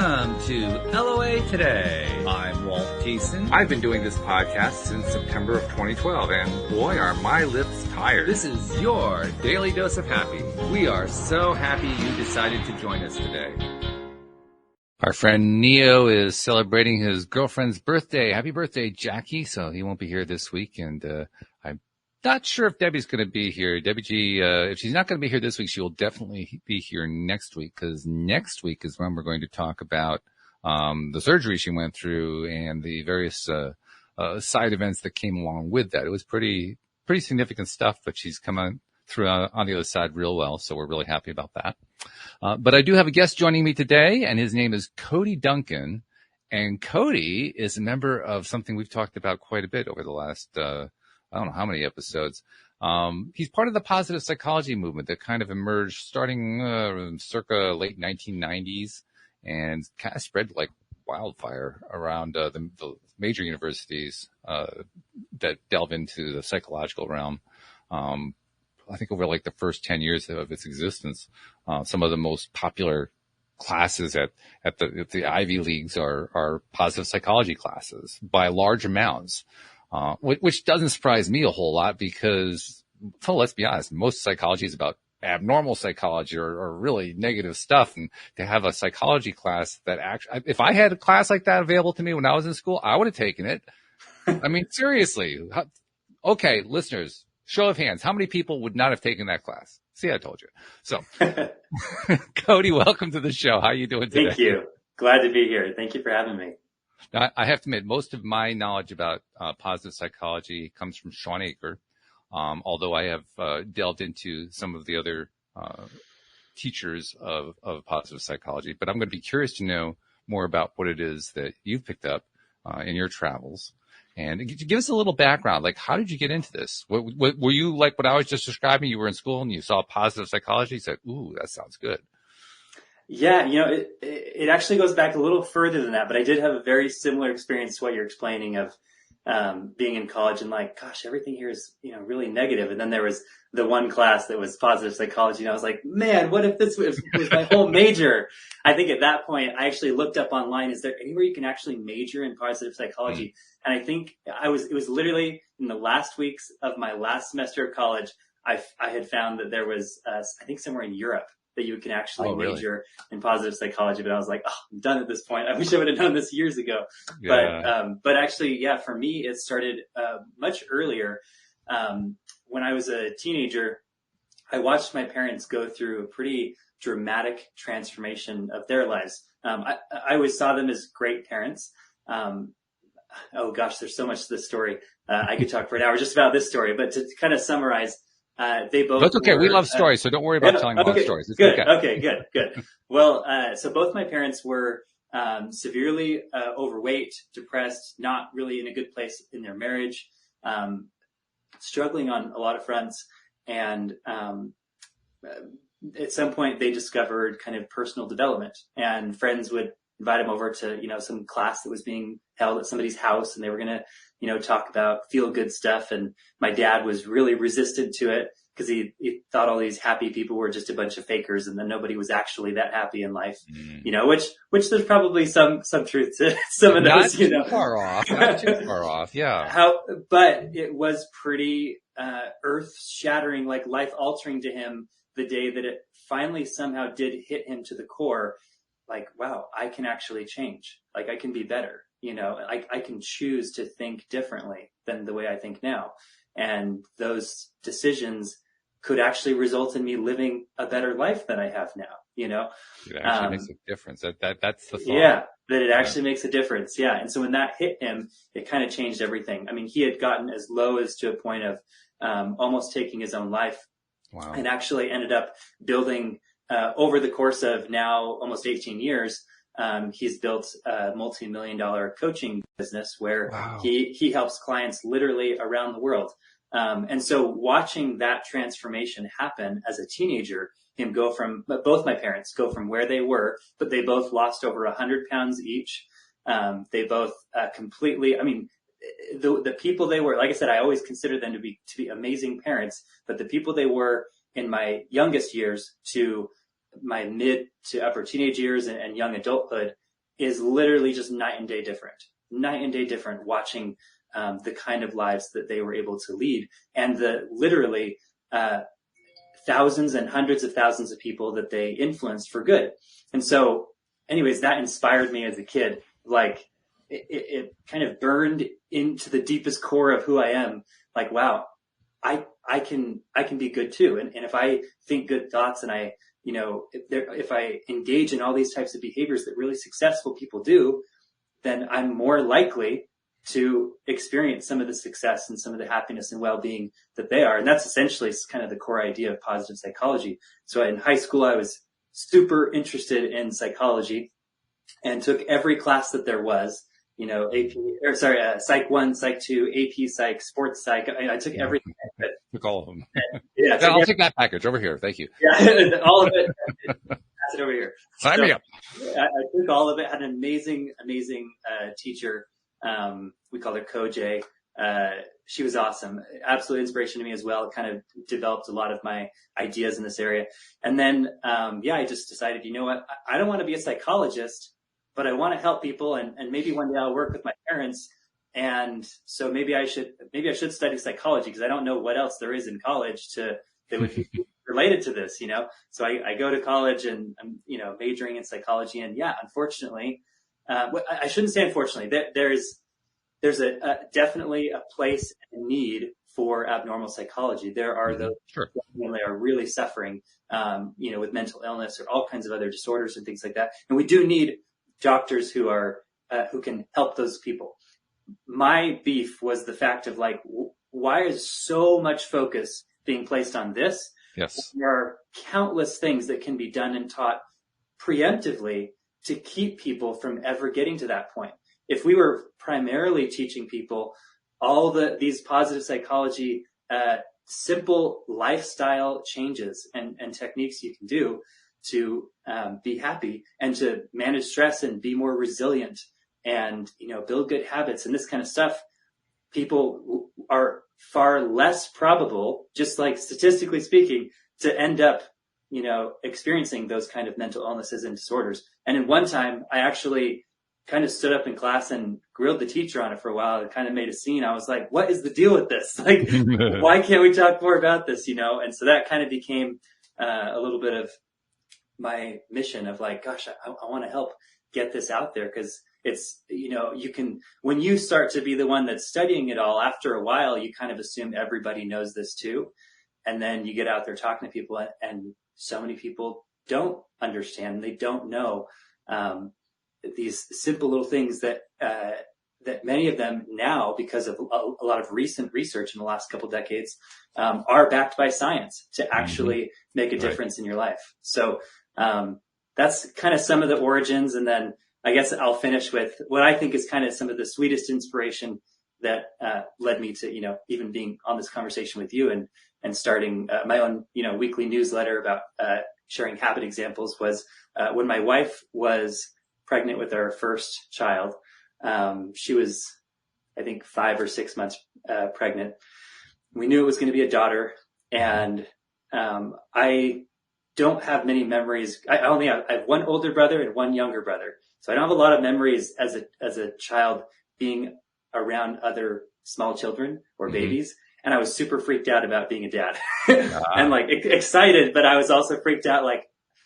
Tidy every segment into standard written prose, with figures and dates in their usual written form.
Welcome to LOA Today. I'm Walt Thiessen. I've been doing this podcast since September of 2012, and boy, are my lips tired. This is your daily dose of happy. We are so happy you decided to join us today. Our friend Neo is celebrating his girlfriend's birthday. Happy birthday, Jackie. So he won't be here this week, and I'm not sure if Debbie's going to be here. Debbie G, if she's not going to be here this week, she will definitely be here next week, because next week is when we're going to talk about the surgery she went through and the various side events that came along with that. It was pretty significant stuff, but she's come on through on the other side real well, so we're really happy about that. But I do have a guest joining me today, and his name is Kody Duncan. And Kody is a member of something we've talked about quite a bit over the last I don't know how many episodes. He's part of the positive psychology movement that kind of emerged starting circa late 1990s and kind of spread like wildfire around the major universities that delve into the psychological realm. I think over like the first 10 years of its existence, some of the most popular classes at the Ivy Leagues are positive psychology classes by large amounts. Which doesn't surprise me a whole lot because, well, let's be honest, most psychology is about abnormal psychology or really negative stuff. And to have a psychology class that actually, if I had a class like that available to me when I was in school, I would have taken it. I mean, seriously. Okay, listeners, show of hands. How many people would not have taken that class? See, I told you. So, Kody, welcome to the show. How are you doing today? Thank you. Glad to be here. Thank you for having me. Now, I have to admit, most of my knowledge about positive psychology comes from Sean Aker, although I have delved into some of the other teachers of positive psychology. But I'm going to be curious to know more about what it is that you've picked up in your travels. And give us a little background. Like, how did you get into this? Were you like what I was just describing? You were in school and you saw positive psychology. You said, ooh, that sounds good. Yeah, it actually goes back a little further than that, but I did have a very similar experience to what you're explaining of being in college and like, gosh, everything here is, really negative. And then there was the one class that was positive psychology, and I was like, man, what if this was my whole major? I think at that point, I actually looked up online, is there anywhere you can actually major in positive psychology? And I think it was literally in the last weeks of my last semester of college, I had found that there was, I think somewhere in Europe, that you can actually major in positive psychology. But I was like, oh, I'm done at this point. I wish I would have done this years ago. Yeah. But actually, yeah, for me, it started much earlier. When I was a teenager, I watched my parents go through a pretty dramatic transformation of their lives. I always saw them as great parents. Oh gosh, there's so much to this story. I could talk for an hour just about this story, but to kind of summarize, they both. That's okay. We love stories, so don't worry about telling more stories. It's good. Okay. Okay. Good. Well, so both my parents were severely overweight, depressed, not really in a good place in their marriage, struggling on a lot of fronts, and at some point they discovered kind of personal development, and friends would invite them over to some class that was being held at somebody's house, and they were going to talk about feel good stuff. And my dad was really resistant to it because he thought all these happy people were just a bunch of fakers, and then nobody was actually that happy in life, which there's probably some truth to some of those, Not too far off. Yeah. But it was pretty, earth shattering, like life altering to him the day that it finally somehow did hit him to the core. Like, wow, I can actually change. Like, I can be better. I can choose to think differently than the way I think now. And those decisions could actually result in me living a better life than I have now, It actually makes a difference. That's the thought. Yeah, that it actually makes a difference. Yeah. And so when that hit him, it kind of changed everything. I mean, he had gotten as low as to a point of almost taking his own life. Wow. And actually ended up building over the course of now almost 18 years, he's built a multi-million-dollar coaching business where he helps clients literally around the world. And so watching that transformation happen as a teenager, both my parents go from where they were, but they both lost over 100 pounds each. They both completely, the people they were, like I said, I always consider them to be amazing parents, but the people they were in my youngest years to my mid to upper teenage years and young adulthood is literally just night and day different watching the kind of lives that they were able to lead, and the literally thousands and hundreds of thousands of people that they influenced for good. And so anyways, that inspired me as a kid. Like it kind of burned into the deepest core of who I am. Like, wow, I can be good too. And if I think good thoughts and if I engage in all these types of behaviors that really successful people do, then I'm more likely to experience some of the success and some of the happiness and well-being that they are. And that's essentially kind of the core idea of positive psychology. So in high school, I was super interested in psychology and took every class that there was, Psych 1, Psych 2, AP Psych, Sports Psych. I took everything. Took all of them. Yeah, I'll take that package over here. Thank you. Yeah, all of it. Pass it over here. Sign me up. I took all of it. Had an amazing teacher. We called her Kody. She was awesome. Absolute inspiration to me as well. Kind of developed a lot of my ideas in this area. And then, I just decided, you know what? I don't want to be a psychologist, but I want to help people. And maybe one day I'll work with my parents. And so maybe I should study psychology, because I don't know what else there is in college that would be related to this, So I go to college and I'm, majoring in psychology. And unfortunately, I shouldn't say unfortunately, there's definitely a place and need for abnormal psychology. There are those Sure. when they are really suffering, with mental illness or all kinds of other disorders and things like that. And we do need doctors who can help those people. My beef was the fact of why is so much focus being placed on this? Yes. There are countless things that can be done and taught preemptively to keep people from ever getting to that point. If we were primarily teaching people all these positive psychology, simple lifestyle changes and techniques you can do to be happy and to manage stress and be more resilient and, build good habits and this kind of stuff, people are far less probable, just like statistically speaking, to end up, experiencing those kind of mental illnesses and disorders. And in one time, I actually kind of stood up in class and grilled the teacher on it for a while. It kind of made a scene. I was like, what is the deal with this? Like, why can't we talk more about this, And so that kind of became a little bit of my mission of gosh, I want to help get this out there, because it's, when you start to be the one that's studying it all, after a while, you kind of assume everybody knows this too. And then you get out there talking to people, and so many people don't understand. They don't know these simple little things that many of them now, because of a lot of recent research in the last couple decades, are backed by science to actually make a difference in your life. So that's kind of some of the origins. And then I guess I'll finish with what I think is kind of some of the sweetest inspiration that led me to, even being on this conversation with you and starting my own, weekly newsletter about sharing habit examples was when my wife was pregnant with our first child. She was, I think, 5 or 6 months pregnant. We knew it was going to be a daughter, and I don't have many memories. I have one older brother and one younger brother, so I don't have a lot of memories as a child being around other small children or babies. And I was super freaked out about being a dad and excited, but I was also freaked out.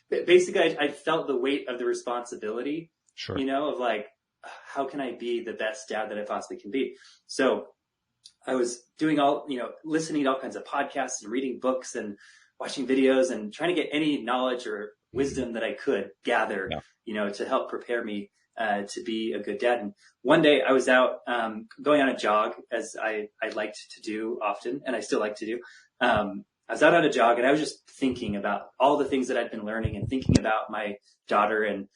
Basically I felt the weight of the responsibility, sure. Of how can I be the best dad that I possibly can be? So I was doing listening to all kinds of podcasts and reading books and watching videos and trying to get any knowledge or wisdom that I could gather, to help prepare me to be a good dad. And one day I was out going on a jog, as I liked to do often, and I still like to do. I was out on a jog, and I was just thinking about all the things that I'd been learning and thinking about my daughter and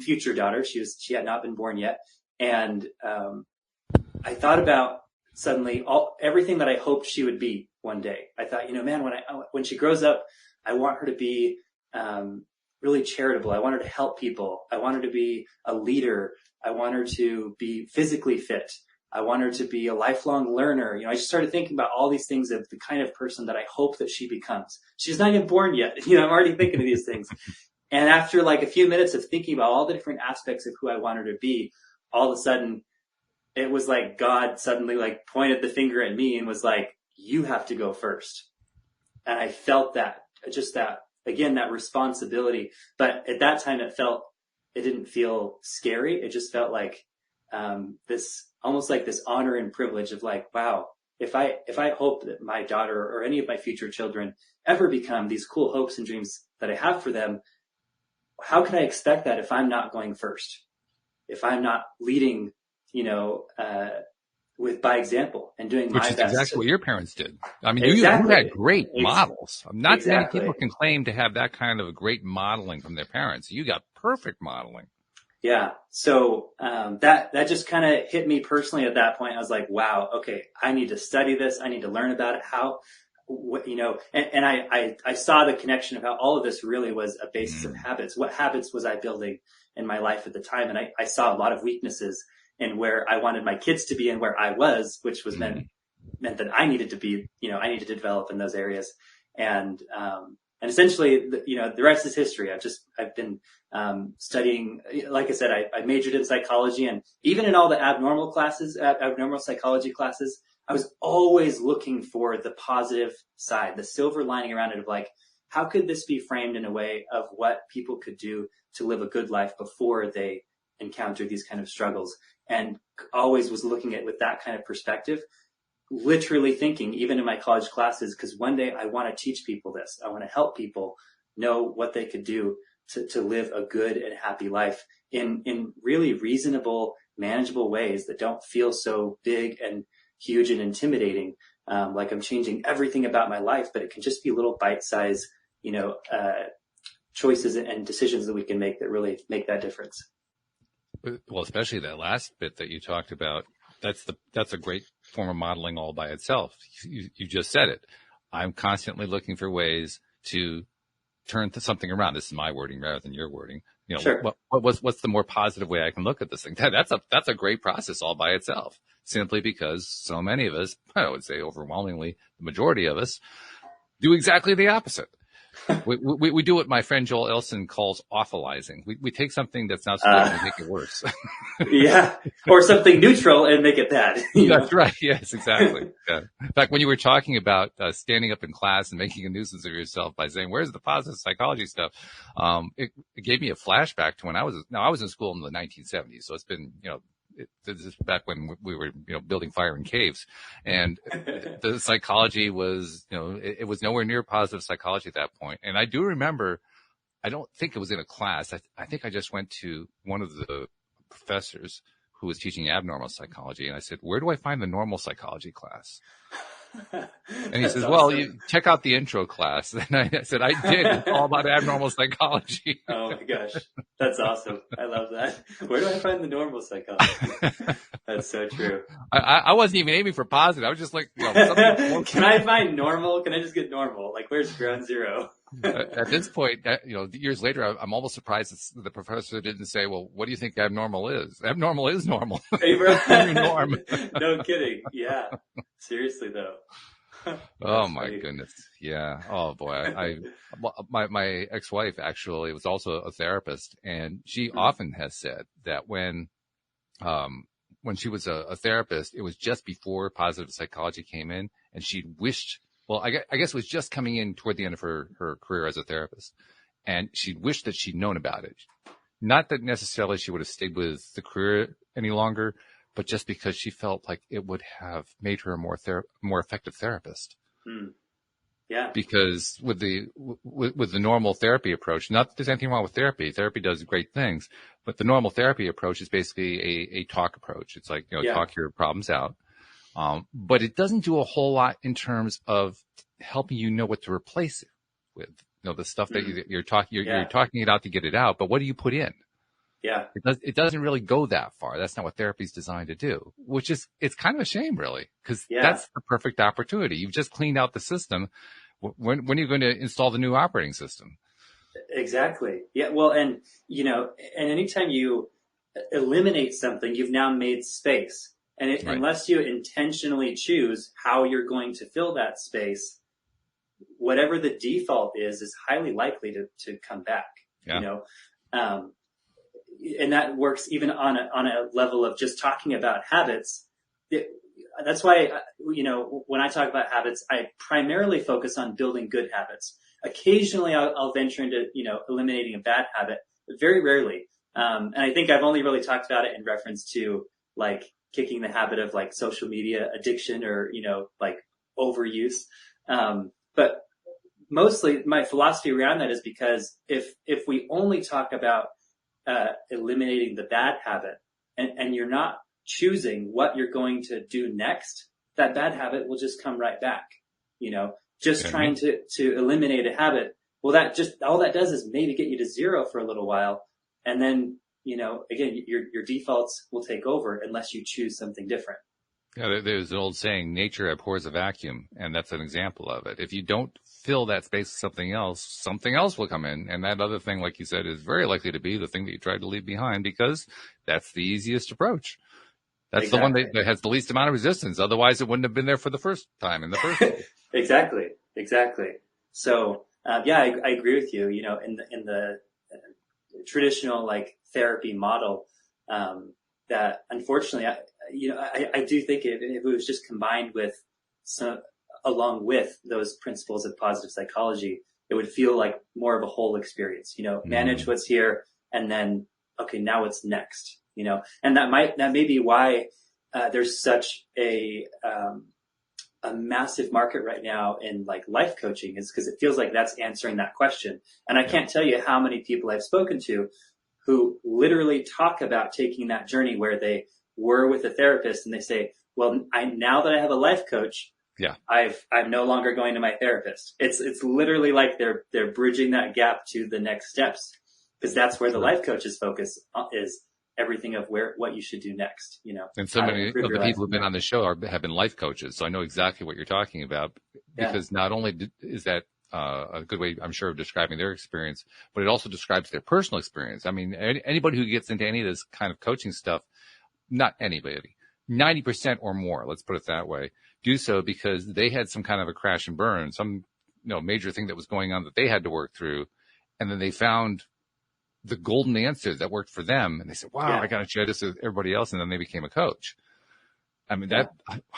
future daughter. She had not been born yet, and I thought about suddenly everything that I hoped she would be one day. I thought, man, when she grows up, I want her to be really charitable. I want her to help people. I want her to be a leader. I want her to be physically fit. I want her to be a lifelong learner. I just started thinking about all these things of the kind of person that I hope that she becomes. She's not even born yet. I'm already thinking of these things. And after like a few minutes of thinking about all the different aspects of who I wanted to be, all of a sudden it was like God suddenly like pointed the finger at me and was like, you have to go first. And I felt that, just that, again, that responsibility. But at that time it didn't feel scary. It just felt like, this, almost like this honor and privilege of like, wow, if I hope that my daughter or any of my future children ever become these cool hopes and dreams that I have for them, how can I expect that if I'm not going first? If I'm not leading, by example and doing my best. Which is exactly what your parents did. I mean, exactly. you had great models. Not many Exactly. people can claim to have that kind of great modeling from their parents. You got perfect modeling. Yeah. So, that just kind of hit me personally at that point. I was like, wow, okay, I need to study this. I need to learn about it. And I saw the connection of how all of this really was a basis of habits. What habits was I building in my life at the time? And I saw a lot of weaknesses in where I wanted my kids to be and where I was, which was meant that I needed to be, I needed to develop in those areas. And essentially, the rest is history. I've been, studying, like I said, I majored in psychology, and even in all the abnormal psychology classes, I was always looking for the positive side, the silver lining around it of like, how could this be framed in a way of what people could do to live a good life before they encounter these kind of struggles? And always was looking at with that kind of perspective, literally thinking, even in my college classes, because one day I want to teach people this. I want to help people know what they could do to live a good and happy life in really reasonable, manageable ways that don't feel so big and huge and intimidating. Like I'm changing everything about my life, but it can just be little bite-sized, choices and decisions that we can make that really make that difference. Well, especially that last bit that you talked about, that's a great form of modeling all by itself. You just said it. I'm constantly looking for ways to turn something around. This is my wording rather than your wording. Sure. What's the more positive way I can look at this thing? That's a great process all by itself, simply because so many of us, I would say overwhelmingly, the majority of us, do exactly the opposite. We do what my friend Joel Elson calls awfulizing. We take something that's not so good and make it worse. Yeah. Or something neutral and make it bad. That's right. Yes, exactly. Yeah. In fact, when you were talking about standing up in class and making a nuisance of yourself by saying, where's the positive psychology stuff? It gave me a flashback to when I was in school in the 1970s. So it's been, this is back when we were, building fire in caves, and the psychology was, it was nowhere near positive psychology at that point. And I do remember, I don't think it was in a class. I think I just went to one of the professors who was teaching abnormal psychology, and I said, where do I find the normal psychology class? And he says, well, you check out the intro class. And I said, I did. It's all about abnormal psychology. Oh my gosh. That's awesome. I love that. Where do I find the normal psychology? That's so true. I wasn't even aiming for positive. I was just like, can I find normal? Can I just get normal? Like, where's ground zero? At this point, years later, I'm almost surprised that the professor didn't say, well, what do you think abnormal is? Abnormal is normal. Hey, bro. Norm. No kidding. Yeah. Seriously, though. Oh my goodness. Yeah. Oh boy. My ex-wife actually was also a therapist, and she often has said that when she was a therapist, it was just before positive psychology came in, and she wished, well, I guess it was just coming in toward the end of her career as a therapist, and she wished that she'd known about it. Not that necessarily she would have stayed with the career any longer, but just because she felt like it would have made her a more effective therapist. Yeah. Because with the normal therapy approach, not that there's anything wrong with therapy. Therapy does great things, but the normal therapy approach is basically a talk approach. It's like, talk your problems out. But it doesn't do a whole lot in terms of helping you know what to replace it with. The stuff that you're talking it out to get it out, but what do you put in? Yeah. It doesn't really go that far. That's not what therapy is designed to do, it's kind of a shame, really, because that's the perfect opportunity. You've just cleaned out the system. When are you going to install the new operating system? Exactly. Yeah. Well, and anytime you eliminate something, you've now made space. And right. Unless you intentionally choose how you're going to fill that space, whatever the default is highly likely to come back. Yeah. And that works even on a level of just talking about habits. That's why, when I talk about habits, I primarily focus on building good habits. Occasionally I'll venture into, eliminating a bad habit, but very rarely. And I think I've only really talked about it in reference to like kicking the habit of like social media addiction or, like overuse. But mostly my philosophy around that is because if we only talk about eliminating the bad habit and you're not choosing what you're going to do next, that bad habit will just come right back. Trying to eliminate a habit. Well, all that does is maybe get you to zero for a little while. And then, again, your defaults will take over unless you choose something different. Yeah, there's an old saying, nature abhors a vacuum, and that's an example of it. If you don't fill that space with something else will come in, and that other thing, like you said, is very likely to be the thing that you tried to leave behind because that's the easiest approach. That's exactly. The one that has the least amount of resistance. Otherwise, it wouldn't have been there for the first time in the first place. Exactly. So, I agree with you. In the traditional like therapy model, that unfortunately, I do think if it was just combined with along with those principles of positive psychology, it would feel like more of a whole experience. Manage what's here, and then okay, now what's next. And that may be why there's such a massive market right now in like life coaching, is because it feels like that's answering that question. And I can't tell you how many people I've spoken to who literally talk about taking that journey where they were with a therapist and they say, well, now that I have a life coach, I'm no longer going to my therapist. It's literally like they're bridging that gap to the next steps, because that's where the life coach's focus is. Everything of what you should do next, And so many of the people who've been on the show have been life coaches. So I know exactly what you're talking about, because not only is that a good way, I'm sure, of describing their experience, but it also describes their personal experience. I mean, anybody who gets into any of this kind of coaching stuff, not anybody, 90% or more, let's put it that way, do so because they had some kind of a crash and burn, some, major thing that was going on that they had to work through. And then they found the golden answer that worked for them. And they said, wow, I got to share this with everybody else. And then they became a coach. I mean, I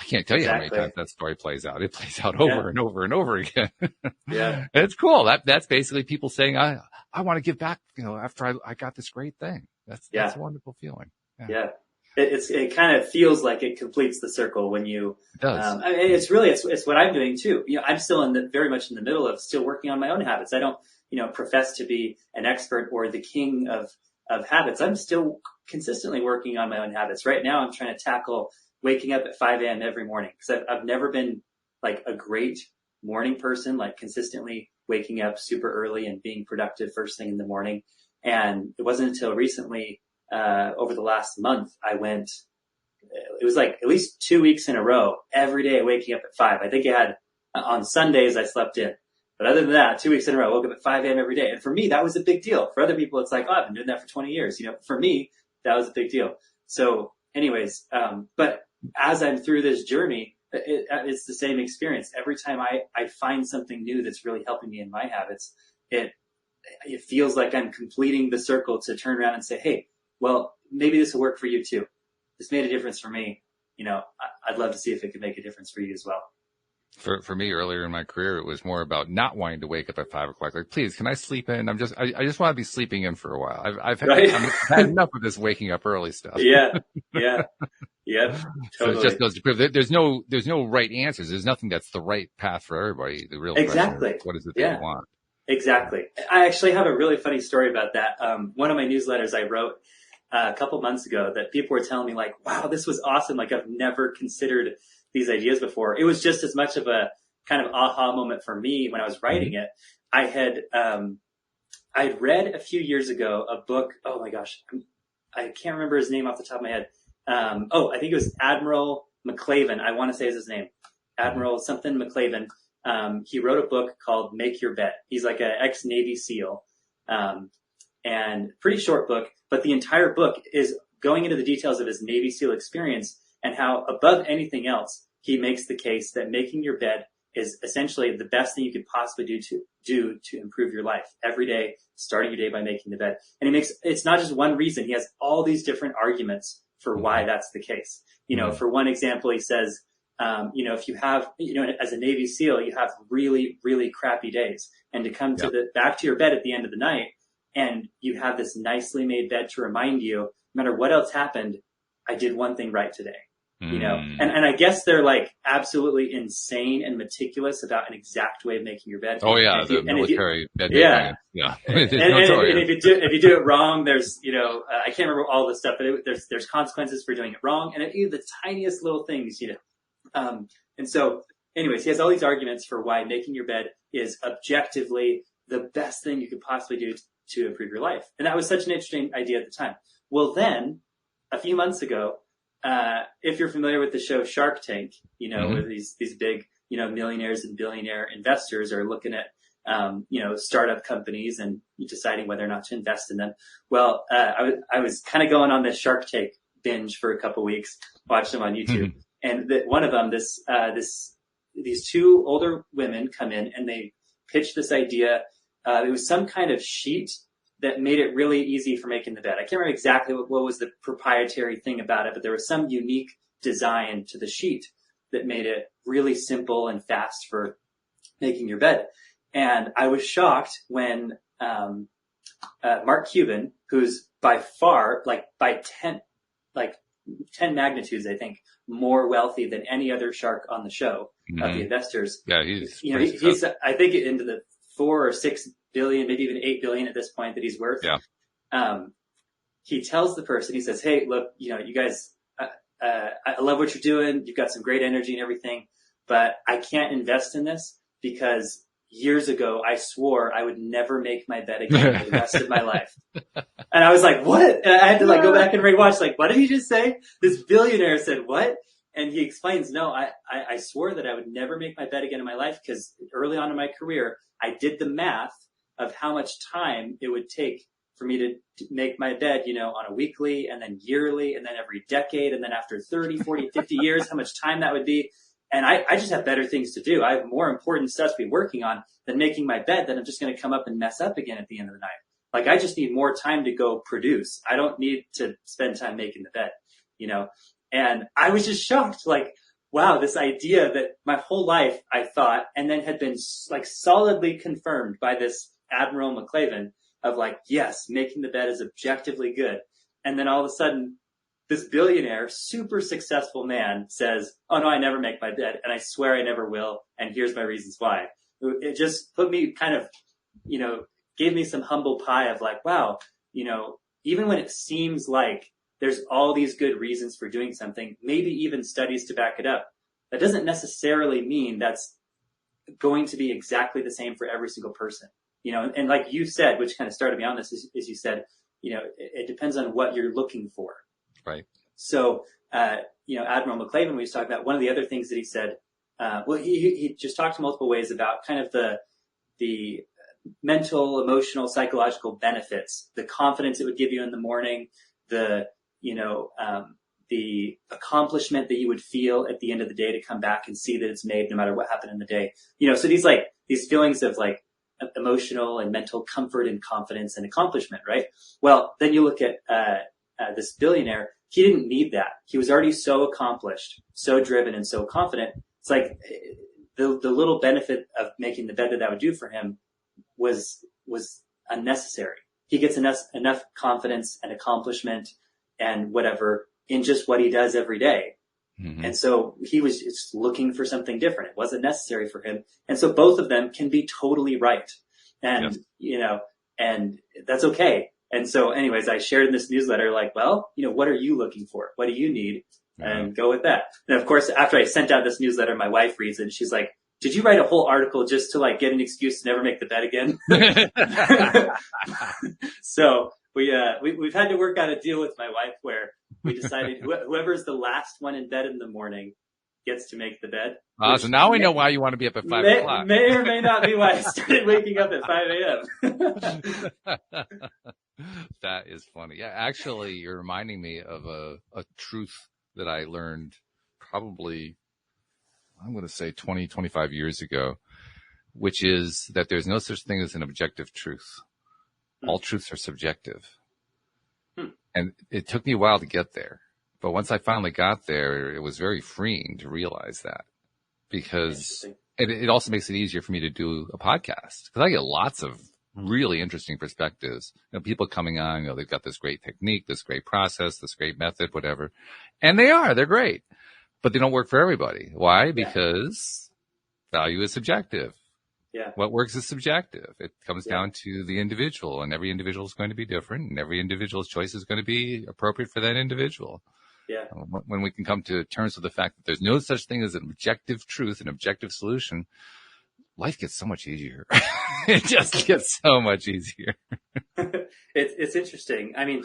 can't tell you how many times that story plays out. It plays out over and over and over again. Yeah. And it's cool. That's basically people saying, I want to give back, after I got this great thing. That's a wonderful feeling. Yeah. It kind of feels like it completes the circle when you, it does. It's what I'm doing too. I'm still very much in the middle of still working on my own habits. I don't, profess to be an expert or the king of habits. I'm still consistently working on my own habits. Right now, I'm trying to tackle waking up at 5 a.m. every morning, because I've never been like a great morning person, like consistently waking up super early and being productive first thing in the morning. And it wasn't until recently, over the last month, it was like at least 2 weeks in a row, every day waking up at 5. I think on Sundays I slept in. But other than that, 2 weeks in a row, I woke up at 5 a.m. every day. And for me, that was a big deal. For other people, it's like, I've been doing that for 20 years. For me, that was a big deal. So anyways, but as I'm through this journey, it's the same experience. Every time I find something new that's really helping me in my habits, it feels like I'm completing the circle to turn around and say, hey, well, maybe this will work for you too. This made a difference for me. I'd love to see if it could make a difference for you as well. For me, earlier in my career, it was more about not wanting to wake up at 5 o'clock. Like, please, can I sleep in? I just want to be sleeping in for a while. I've had enough of this waking up early stuff. Yeah. Totally. So it just goes to prove that there's no right answers. There's nothing that's the right path for everybody. The real question is, what is it that you want? Exactly. I actually have a really funny story about that. One of my newsletters I wrote a couple months ago that people were telling me like, wow, this was awesome. Like, I've never considered these ideas before. It was just as much of a kind of aha moment for me when I was writing it. I'd read a few years ago a book. Oh my gosh. I can't remember his name off the top of my head. I think it was Admiral McClavin. I want to say is his name. Admiral something McClavin. He wrote a book called Make Your Bed. He's like an ex-Navy SEAL. And pretty short book, but the entire book is going into the details of his Navy SEAL experience and how above anything else, he makes the case that making your bed is essentially the best thing you could possibly do to improve your life every day, starting your day by making the bed. And it's not just one reason. He has all these different arguments for why that's the case. For one example, he says, if you have, as a Navy SEAL, you have really, really crappy days, and to come back to your bed at the end of the night, and you have this nicely made bed to remind you, no matter what else happened, I did one thing right today. And I guess they're like absolutely insane and meticulous about an exact way of making your bed. Oh yeah, the military bed. Yeah. And if you do it wrong, there's, I can't remember all the stuff, but there's consequences for doing it wrong, and even the tiniest little things, and so anyways, he has all these arguments for why making your bed is objectively the best thing you could possibly do to improve your life. And that was such an interesting idea at the time. Well, then a few months ago, if you're familiar with the show Shark Tank, where these big, millionaires and billionaire investors are looking at, startup companies and deciding whether or not to invest in them. Well, I was kind of going on this Shark Tank binge for a couple weeks, watched them on YouTube. And one of them, these two older women come in and they pitch this idea. It was some kind of sheet that made it really easy for making the bed. I can't remember exactly what was the proprietary thing about it, but there was some unique design to the sheet that made it really simple and fast for making your bed. And I was shocked when Mark Cuban, who's by far, by 10 magnitudes, I think, more wealthy than any other shark on the show of the investors. Yeah, he's I think into the 4 or 6 billion, maybe even 8 billion at this point that he's worth. Yeah. He tells the person, he says, hey, look, you guys, I love what you're doing. You've got some great energy and everything, but I can't invest in this because years ago I swore I would never make my bed again for the rest of my life. And I was like, what? And I had to go back and rewatch, what did he just say? This billionaire said what? And he explains, no, I swore that I would never make my bed again in my life because early on in my career, I did the math of how much time it would take for me to make my bed, on a weekly and then yearly and then every decade. And then after 30, 40, 50 years, how much time that would be. And I just have better things to do. I have more important stuff to be working on than making my bed that I'm just going to come up and mess up again at the end of the night. I just need more time to go produce. I don't need to spend time making the bed, And I was just shocked, wow, this idea that my whole life I thought, and then had been solidly confirmed by this Admiral McClaven of yes, making the bed is objectively good. And then all of a sudden, this billionaire, super successful man says, oh no, I never make my bed, and I swear I never will, and here's my reasons why. It just put me kind of, gave me some humble pie of wow, even when it seems like there's all these good reasons for doing something, maybe even studies to back it up, that doesn't necessarily mean that's going to be exactly the same for every single person. And like you said, which kind of started me on this, is you said, it depends on what you're looking for. Right. So, Admiral McClaven, we was talking about, one of the other things that he said, he just talked multiple ways about kind of the mental, emotional, psychological benefits, the confidence it would give you in the morning, the accomplishment that you would feel at the end of the day to come back and see that it's made no matter what happened in the day. So these feelings of emotional and mental comfort and confidence and accomplishment, right? Well, then you look at this billionaire. He didn't need that. He was already so accomplished, so driven, and so confident. It's the little benefit of making the bed that would do for him was unnecessary. He gets enough confidence and accomplishment and whatever in just what he does every day. Mm-hmm. And so he was just looking for something different. It wasn't necessary for him. And so both of them can be totally right. And, and that's okay. And so anyways, I shared in this newsletter, what are you looking for? What do you need? And go with that. And of course, after I sent out this newsletter, my wife reads it and she's like, did you write a whole article just to get an excuse to never make the bed again? So we've had to work out a deal with my wife where we decided whoever's the last one in bed in the morning gets to make the bed. So now we know why you want to be up at 5 o'clock. May or may not be why I started waking up at 5 a.m. That is funny. Yeah, actually, you're reminding me of a truth that I learned probably, I'm going to say 20, 25 years ago, which is that there's no such thing as an objective truth. All truths are subjective. And it took me a while to get there. But once I finally got there, it was very freeing to realize that, because it also makes it easier for me to do a podcast, because I get lots of really interesting perspectives. People coming on, they've got this great technique, this great process, this great method, whatever. And they're great, but they don't work for everybody. Why? Because value is subjective. Yeah. What works is subjective. It comes down to the individual, and every individual is going to be different, and every individual's choice is going to be appropriate for that individual. Yeah. When we can come to terms with the fact that there's no such thing as an objective truth, an objective solution, life gets so much easier. It just gets so much easier. It's interesting. I mean,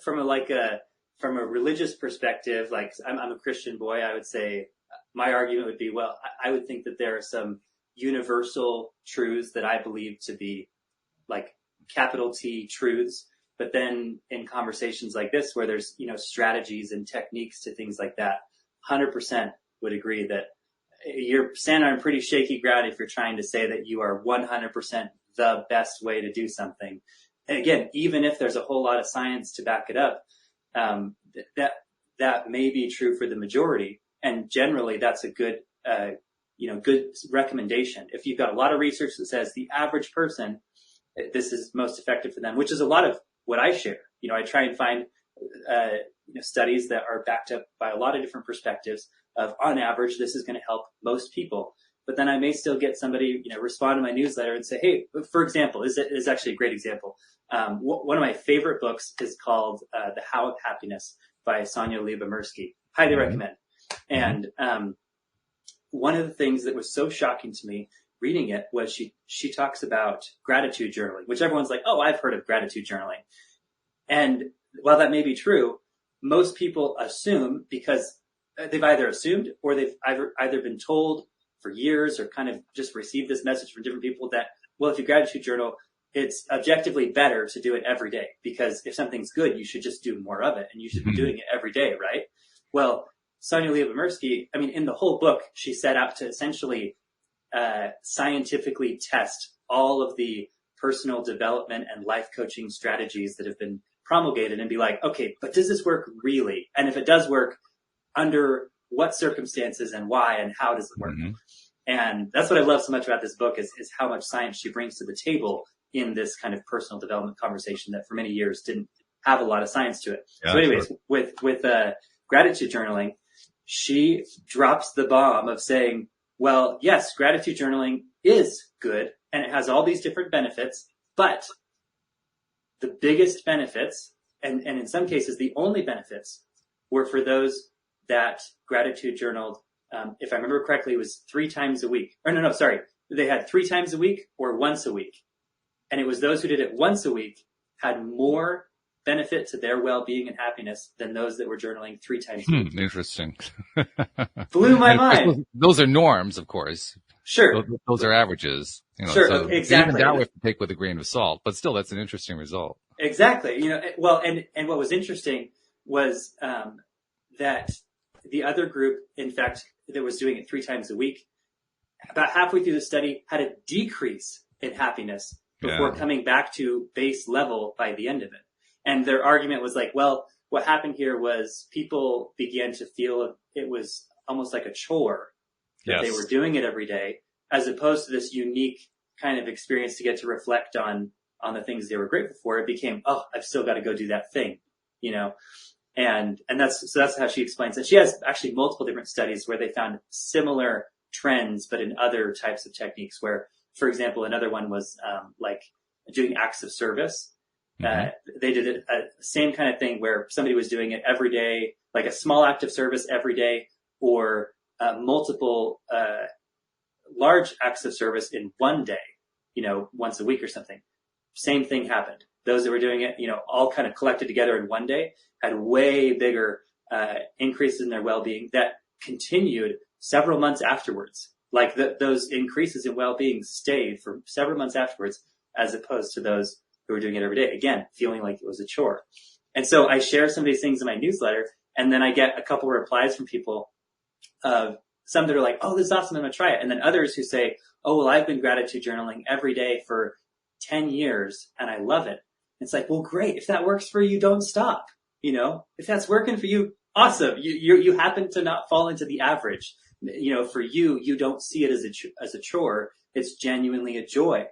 from a religious perspective, like I'm a Christian boy, I would say my argument would be, well, I would think that there are some universal truths that I believe to be like capital T truths. But then in conversations like this, where there's, strategies and techniques to things like that, 100% would agree that you're standing on pretty shaky ground if you're trying to say that you are 100% the best way to do something. And again, even if there's a whole lot of science to back it up, that may be true for the majority. And generally that's a good, good recommendation. If you've got a lot of research that says the average person, this is most effective for them, which is a lot of what I share. I try and find, studies that are backed up by a lot of different perspectives of, on average, this is going to help most people. But then I may still get somebody, respond to my newsletter and say, hey, for example, is actually a great example. One of my favorite books is called The How of Happiness by Sonia Lyubomirsky. Highly recommend. And one of the things that was so shocking to me reading it was she talks about gratitude journaling, which everyone's like, oh, I've heard of gratitude journaling. And while that may be true, most people assume, because they've either assumed or they've either been told for years or kind of just received this message from different people that, well, if you gratitude journal, it's objectively better to do it every day, because if something's good, you should just do more of it and you should be doing it every day, right? Well, Sonia Lyubomirsky, I mean, in the whole book, she set out to essentially scientifically test all of the personal development and life coaching strategies that have been promulgated and be like, okay, but does this work really? And if it does work, under what circumstances and why and how does it work? And that's what I love so much about this book is how much science she brings to the table in this kind of personal development conversation that for many years didn't have a lot of science to it. Yeah, so anyways, sure. with gratitude journaling, she drops the bomb of saying, well, yes, gratitude journaling is good and it has all these different benefits, but the biggest benefits, and in some cases the only benefits, were for those that gratitude journaled, if I remember correctly, it was 3 times a week. Or no, sorry. They had 3 times a week or once a week. And it was those who did it once a week had more benefit to their well-being and happiness than those that were journaling 3 times a week. Interesting. Blew my mind. Those are norms, of course. Sure. Those are averages. Sure, so exactly. Even that we have to take with a grain of salt, but still, that's an interesting result. Exactly. Well, and what was interesting was that the other group, in fact, that was doing it 3 times a week, about halfway through the study had a decrease in happiness before coming back to base level by the end of it. And their argument was like, well, what happened here was people began to feel it was almost like a chore that they were doing it every day, as opposed to this unique kind of experience to get to reflect on the things they were grateful for. It became, oh, I've still got to go do that thing, And that's how she explains it. She has actually multiple different studies where they found similar trends, but in other types of techniques where, for example, another one was like doing acts of service. They did it same kind of thing where somebody was doing it every day, like a small act of service every day, or multiple large acts of service in one day, once a week or something. Same thing happened. Those that were doing it, all kind of collected together in one day had way bigger increases in their well-being that continued several months afterwards. Like those increases in well-being stayed for several months afterwards, as opposed to those who were doing it every day. Again, feeling like it was a chore. And so I share some of these things in my newsletter, and then I get a couple of replies from people of, some that are like, oh, this is awesome, I'm going to try it. And then others who say, oh, well, I've been gratitude journaling every day for 10 years and I love it. It's like, well, great. If that works for you, don't stop. If that's working for you, awesome. You happen to not fall into the average. For you don't see it as a chore. It's genuinely a joy.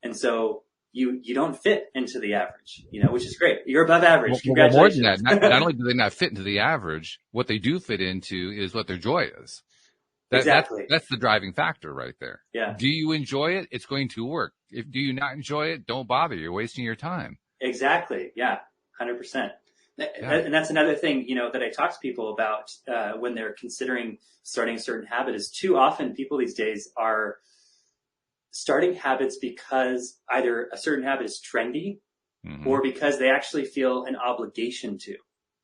And so you don't fit into the average, which is great. You're above average. Congratulations. More than that, not only do they not fit into the average, what they do fit into is what their joy is. Exactly. That's the driving factor right there. Yeah. Do you enjoy it? It's going to work. Do you not enjoy it? Don't bother. You're wasting your time. Exactly. Yeah. 100%. Yeah. And that's another thing, that I talk to people about when they're considering starting a certain habit is too often people these days are starting habits because either a certain habit is trendy or because they actually feel an obligation to.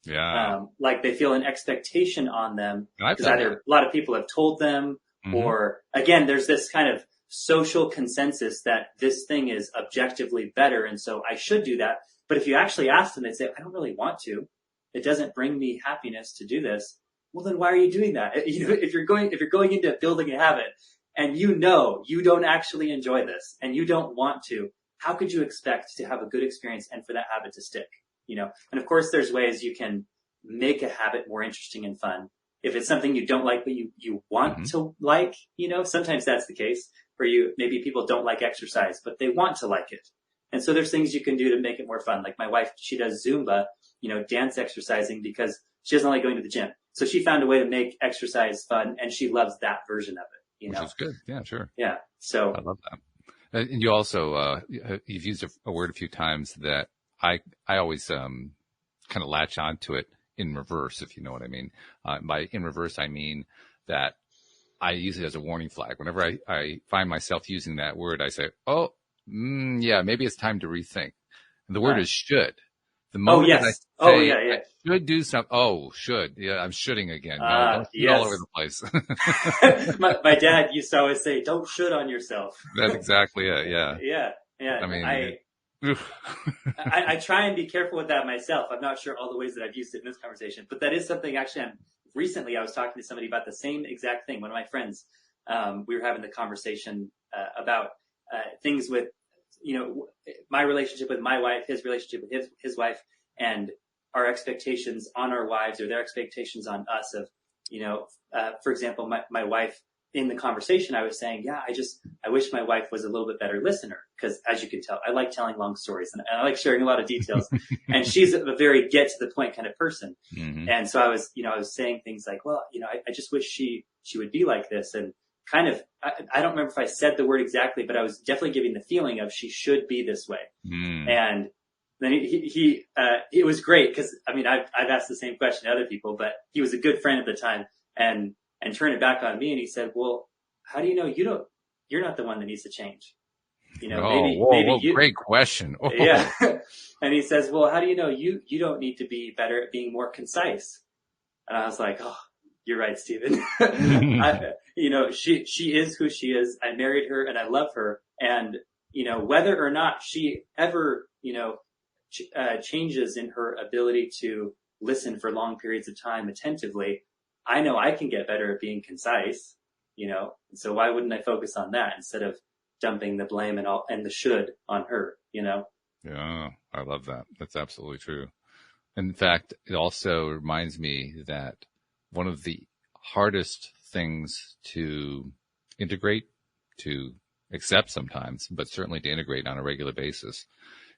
Yeah. Like they feel an expectation on them because either a lot of people have told them or again, there's this kind of social consensus that this thing is objectively better. And so I should do that. But if you actually ask them, they'd say, I don't really want to. It doesn't bring me happiness to do this. Well, then why are you doing that? If you're going into building a habit and you don't actually enjoy this and you don't want to, how could you expect to have a good experience and for that habit to stick? And of course there's ways you can make a habit more interesting and fun. If it's something you don't like, but you want to like, sometimes that's the case where maybe people don't like exercise, but they want to like it. And so there's things you can do to make it more fun. Like my wife, she does Zumba, dance exercising because she doesn't like going to the gym. So she found a way to make exercise fun and she loves that version of it, Which is good. Yeah, sure. Yeah. So I love that. And you also, you've used a word a few times that I always, kind of latch onto it in reverse, if you know what I mean. By in reverse, I mean that I use it as a warning flag. Whenever I find myself using that word, I say, oh, yeah, maybe it's time to rethink. And the word is should. The moment that I say I should do something, should. Yeah, I'm shoulding again. Don't should all over the place. my dad used to always say, don't should on yourself. That's exactly it, yeah. Yeah. I mean, I try and be careful with that myself. I'm not sure all the ways that I've used it in this conversation, but that is something actually recently I was talking to somebody about the same exact thing. One of my friends, we were having the conversation about things with, my relationship with my wife, his relationship with his wife, and our expectations on our wives or their expectations on us of, for example, my wife in the conversation, I was saying, I wish my wife was a little bit better listener because as you can tell, I like telling long stories and I like sharing a lot of details and she's a very get to the point kind of person. And so I was saying things like, well, I just wish she would be like this. And kind of, I don't remember if I said the word exactly, but I was definitely giving the feeling of she should be this way. And then it was great because, I've asked the same question to other people, but he was a good friend at the time and turned it back on me. And he said, well, how do you know you're not the one that needs to change? Maybe you, great question. Oh. Yeah. And he says, well, how do you know you don't need to be better at being more concise? And I was like, oh, you're right, Stephen. She is who she is. I married her and I love her. And, whether or not she ever, changes in her ability to listen for long periods of time attentively, I know I can get better at being concise, so why wouldn't I focus on that instead of dumping the blame and the should on her, Yeah, I love that. That's absolutely true. In fact, it also reminds me that one of the hardest things to integrate, to accept sometimes, but certainly to integrate on a regular basis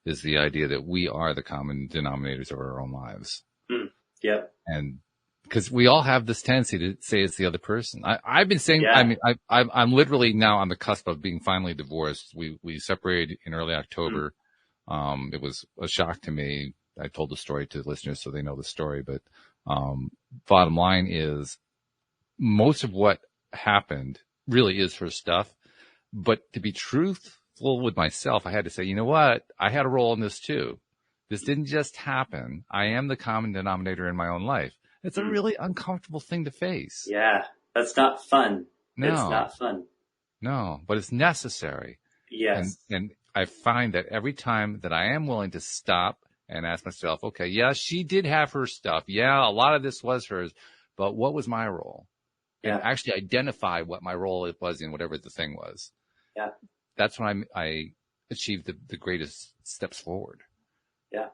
is the idea that we are the common denominators of our own lives. Yeah. And because we all have this tendency to say it's the other person. I've been saying, I'm literally now on the cusp of being finally divorced. We separated in early October. It was a shock to me. I told the story to the listeners so they know the story, but, bottom line is most of what happened really is her stuff. But to be truthful with myself, I had to say, you know what? I had a role in this too. This didn't just happen. I am the common denominator in my own life. It's a really uncomfortable thing to face. Yeah, that's not fun. No. It's not fun. No, but it's necessary. Yes. And I find that every time that I am willing to stop and ask myself, okay, she did have her stuff. Yeah, a lot of this was hers, but what was my role? and actually identify what my role was in whatever the thing was. Yeah. That's when I achieved the greatest steps forward. Yeah.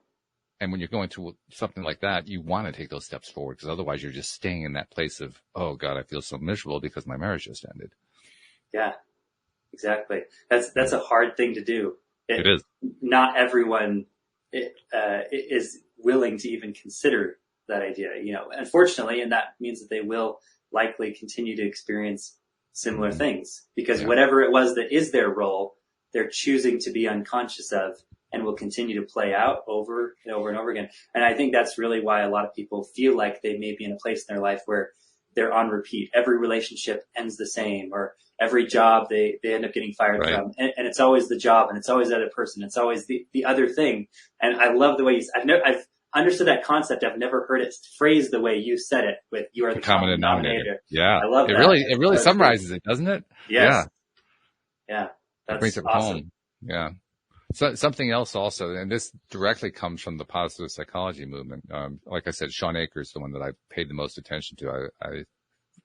And when you're going through something like that, you want to take those steps forward, because otherwise you're just staying in that place of, oh God, I feel so miserable because my marriage just ended. Yeah, exactly. That's a hard thing to do. It is. Not everyone is willing to even consider that idea, unfortunately, and that means that they will likely continue to experience similar things, because whatever it was that is their role, they're choosing to be unconscious of, and will continue to play out over and over and over again. And I think that's really why a lot of people feel like they may be in a place in their life where they're on repeat. Every relationship ends the same, or every job they end up getting fired from. And it's always the job, and it's always the other person. It's always the other thing. And I love the way I've understood that concept. I've never heard it phrased the way you said it, with you are the common denominator. Yeah. I love it. That. It really summarizes it, doesn't it? Yes. Yeah. That's it brings it awesome. home. Yeah. So something else also, and this directly comes from the positive psychology movement. Like I said, Sean Akers, the one that I paid the most attention to. I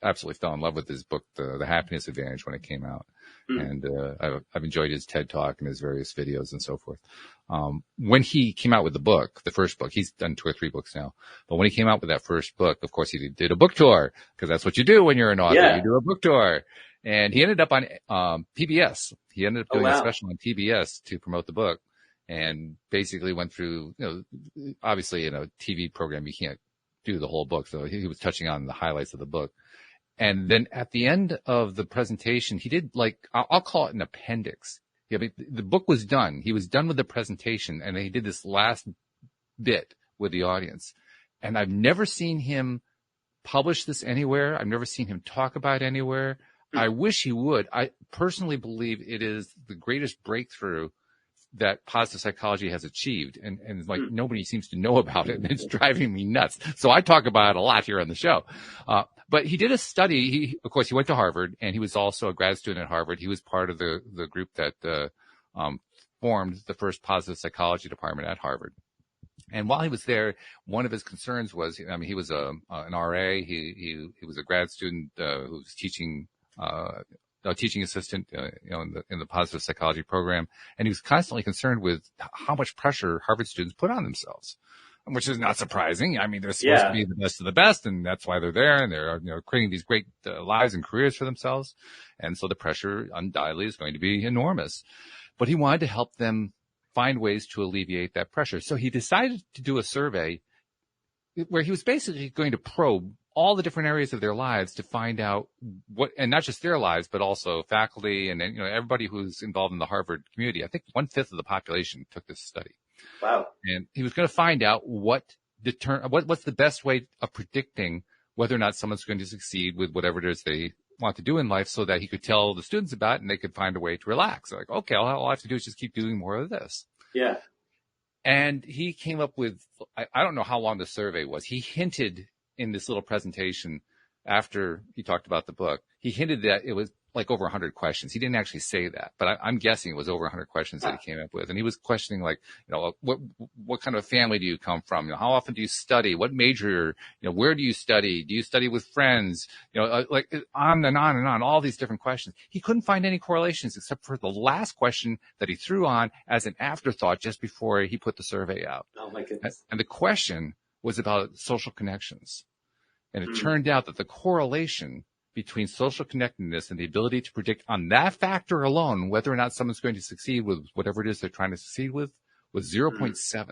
absolutely fell in love with his book, The Happiness Advantage, when it came out. And I've enjoyed his TED Talk and his various videos and so forth. When he came out with the book, the first book, he's done 2 or 3 books now, but when he came out with that first book, of course, he did a book tour, because that's what you do when you're an author. Yeah. You do a book tour. And he ended up on PBS. He ended up doing a special on PBS to promote the book, and basically went through, obviously in a TV program, you can't do the whole book. So he was touching on the highlights of the book. And then at the end of the presentation, he did, like, I'll call it an appendix. I mean, the book was done. He was done with the presentation, and he did this last bit with the audience. And I've never seen him publish this anywhere. I've never seen him talk about it anywhere. I wish he would. I personally believe it is the greatest breakthrough that positive psychology has achieved. And like nobody seems to know about it. And it's driving me nuts. So I talk about it a lot here on the show. But he did a study. Of course, he went to Harvard, and he was also a grad student at Harvard. He was part of the group that formed the first positive psychology department at Harvard. And while he was there, one of his concerns was, I mean, he was an RA. He was a grad student who was teaching a teaching assistant, in the positive psychology program. And he was constantly concerned with how much pressure Harvard students put on themselves, which is not surprising. I mean, they're supposed to be the best of the best, and that's why they're there, and they're creating these great lives and careers for themselves. And so the pressure undoubtedly is going to be enormous. But he wanted to help them find ways to alleviate that pressure. So he decided to do a survey where he was basically going to probe all the different areas of their lives to find out what, and not just their lives, but also faculty and everybody who's involved in the Harvard community. I think 1/5 of the population took this study. Wow. And he was going to find out what's the best way of predicting whether or not someone's going to succeed with whatever it is they want to do in life, so that he could tell the students about it and they could find a way to relax. Like, okay, all I have to do is just keep doing more of this. Yeah. And he came up with, I don't know how long the survey was. He hinted in this little presentation after he talked about the book, he hinted that it was like over 100 questions. He didn't actually say that, but I'm guessing it was over 100 questions that he came up with. And he was questioning, like, what kind of family do you come from? How often do you study? What major, where do you study? Do you study with friends? Like on and on and on, all these different questions. He couldn't find any correlations except for the last question that he threw on as an afterthought just before he put the survey out. Oh my goodness. And the question was about social connections. And it turned out that the correlation between social connectedness and the ability to predict on that factor alone whether or not someone's going to succeed with whatever it is they're trying to succeed with was 0.7.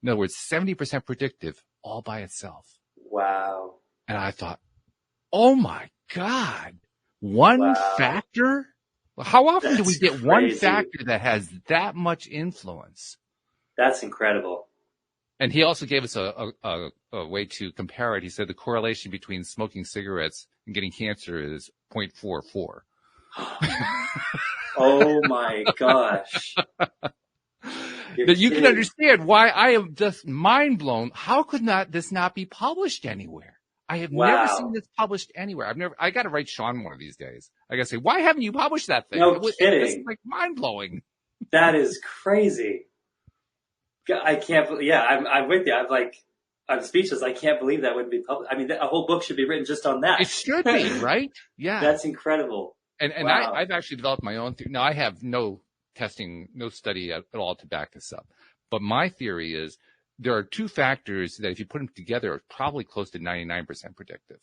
In other words, 70% predictive all by itself. Wow. And I thought, oh my God, one factor? How often do we get crazy. One factor that has that much influence? That's incredible. And he also gave us a way to compare it. He said the correlation between smoking cigarettes and getting cancer is 0.44. Oh my gosh. That you can understand why I am just mind blown. How could this not be published anywhere? I have never seen this published anywhere. I got to write Sean one of these days. I got to say, why haven't you published that thing? No kidding. This is like mind blowing. That is crazy. I can't believe, I'm with you. I'm like, I'm speechless. I can't believe that wouldn't be published. I mean, a whole book should be written just on that. It should be, right? Yeah. That's incredible. And Wow. I've actually developed my own theory. Now, I have no study at all to back this up. But my theory is there are two factors that if you put them together are probably close to 99% predictive.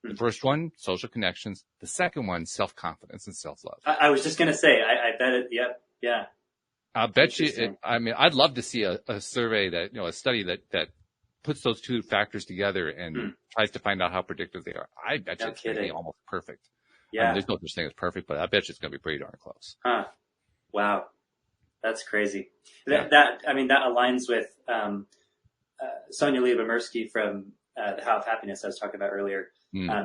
The first one, social connections. The second one, self-confidence and self-love. I was just going to say, I bet it. Yep. Yeah. I'll bet you. I mean, I'd love to see a survey that, a study that puts those two factors together and tries to find out how predictive they are. I bet you it's going to be almost perfect. Yeah. I mean, there's no such thing as perfect, but I bet you it's going to be pretty darn close. Huh. Wow. That's crazy. Yeah. That aligns with Sonia Liebemersky from the How of Happiness I was talking about earlier.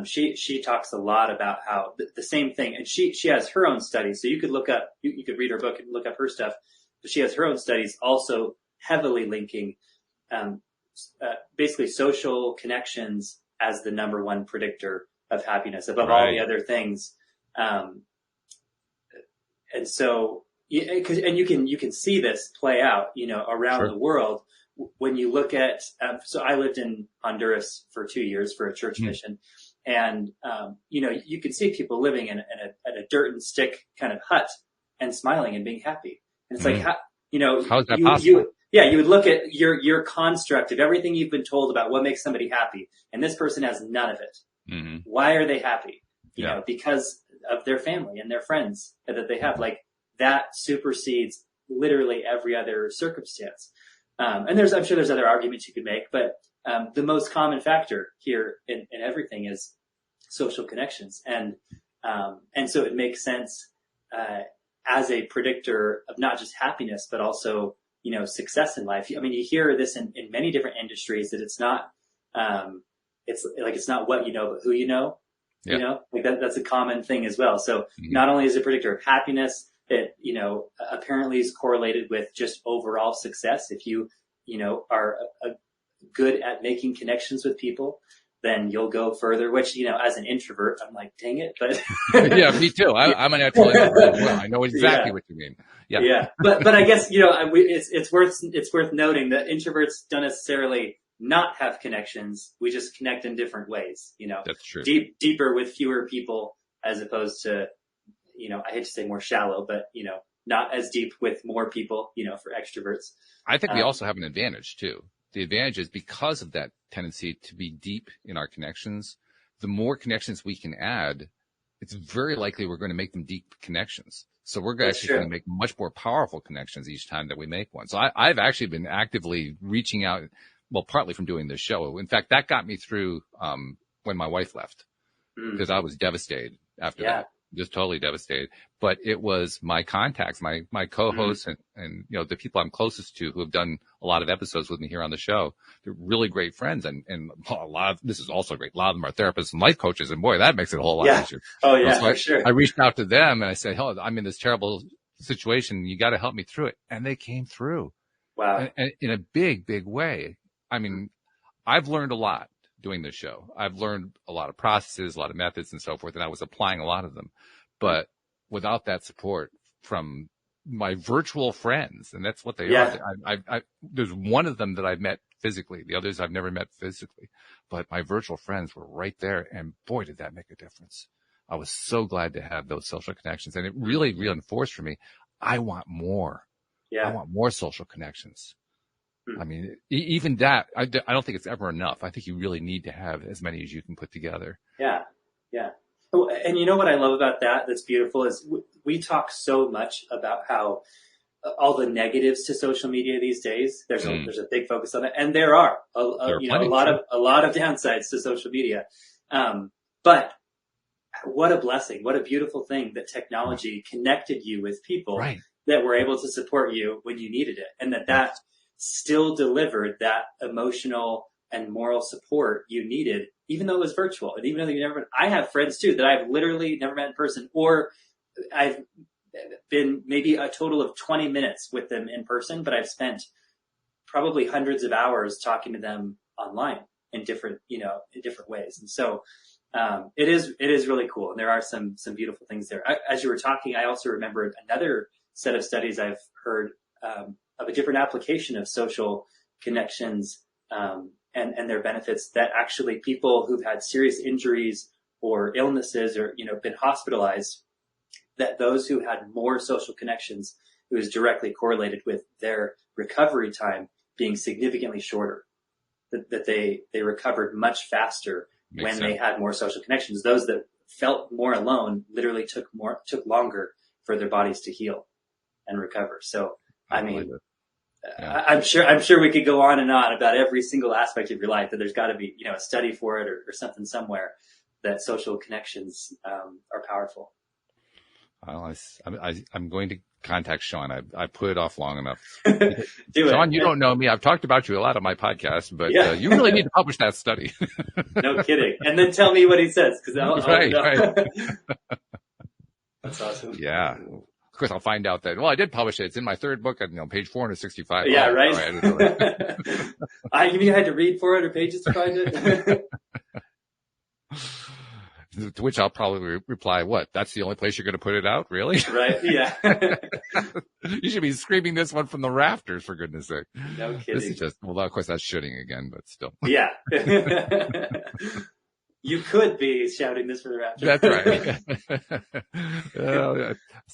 She talks a lot about how the same thing, and she has her own studies. So you could look up, you could read her book and look up her stuff. But she has her own studies also heavily linking basically social connections as the number one predictor of happiness above all the other things. And so, and you can see this play out, around the world when you look at, so I lived in Honduras for 2 years for a church mission. And, you could see people living in a dirt and stick kind of hut and smiling and being happy. And it's like, how is that possible? You would look at your construct of everything you've been told about what makes somebody happy. And this person has none of it. Why are they happy? You know, because of their family and their friends that they have. Like that supersedes literally every other circumstance. And I'm sure there's other arguments you could make, but the most common factor here in everything is social connections. And so it makes sense as a predictor of not just happiness, but also, success in life. I mean, you hear this in many different industries that it's not, it's not what you know, but who you know. Like that's a common thing as well. So not only is it a predictor of happiness, it, apparently is correlated with just overall success. If you, are good at making connections with people, then you'll go further, which, as an introvert, I'm like, dang it. But yeah, me too. I'm an natural introvert as well. I know exactly what you mean. Yeah. But I guess, it's worth noting that introverts don't necessarily not have connections. We just connect in different ways, That's true. Deeper with fewer people as opposed to, I hate to say more shallow, but, not as deep with more people, for extroverts. I think we also have an advantage too. The advantage is because of that tendency to be deep in our connections, the more connections we can add, it's very likely we're going to make them deep connections. So we're actually going to make much more powerful connections each time that we make one. So I've actually been actively reaching out, well, partly from doing this show. In fact, that got me through when my wife left because I was devastated after that. Just totally devastated. But it was my contacts, my co-hosts and, the people I'm closest to who have done a lot of episodes with me here on the show. They're really great friends. And this is also great. A lot of them are therapists and life coaches. And boy, that makes it a whole lot easier. Oh yeah, so for sure. I reached out to them and I said, I'm in this terrible situation. You got to help me through it. And they came through. Wow. And in a big, big way. I mean, I've learned a lot doing this show. I've learned a lot of processes, a lot of methods and so forth, and I was applying a lot of them. But without that support from my virtual friends, and that's what they are. There's one of them that I've met physically. The others I've never met physically. But my virtual friends were right there, and boy, did that make a difference. I was so glad to have those social connections, and it really reinforced for me, I want more. I want more social connections. I mean, even that, I don't think it's ever enough. I think you really need to have as many as you can put together. Yeah. And you know what I love about that's beautiful is we talk so much about how all the negatives to social media these days, there's a big focus on it. And there are a lot of downsides to social media. But what a blessing, what a beautiful thing that technology connected you with people that were able to support you when you needed it. And that still delivered that emotional and moral support you needed, even though it was virtual. And even though I have friends too that I've literally never met in person, or I've been maybe a total of 20 minutes with them in person, but I've spent probably hundreds of hours talking to them online in different ways. And so, it is really cool. And there are some beautiful things there. As you were talking, I also remembered another set of studies I've heard, of a different application of social connections, and their benefits, that actually people who've had serious injuries or illnesses or, been hospitalized, that those who had more social connections, it was directly correlated with their recovery time being significantly shorter, that they recovered much faster when they had more social connections. Those that felt more alone literally took longer for their bodies to heal and recover. So, I mean, I'm sure we could go on and on about every single aspect of your life, that there's got to be, a study for it or something somewhere, that social connections are powerful. Well, I'm going to contact Sean. I put it off long enough. Sean, you don't know me. I've talked about you a lot on my podcast, but you really need to publish that study. No kidding. And then tell me what he says, because I'll know. Right. That's awesome. Yeah. Of course, I'll find out that, I did publish it. It's in my third book, page 465. Yeah, right. Right. You mean I had to read 400 pages to find it? To which I'll probably reply, what? That's the only place you're going to put it out? Really? Right. Yeah. You should be screaming this one from the rafters, for goodness sake. No kidding. This is just, of course, that's shooting again, but still. Yeah. You could be shouting this from the rafters. That's right.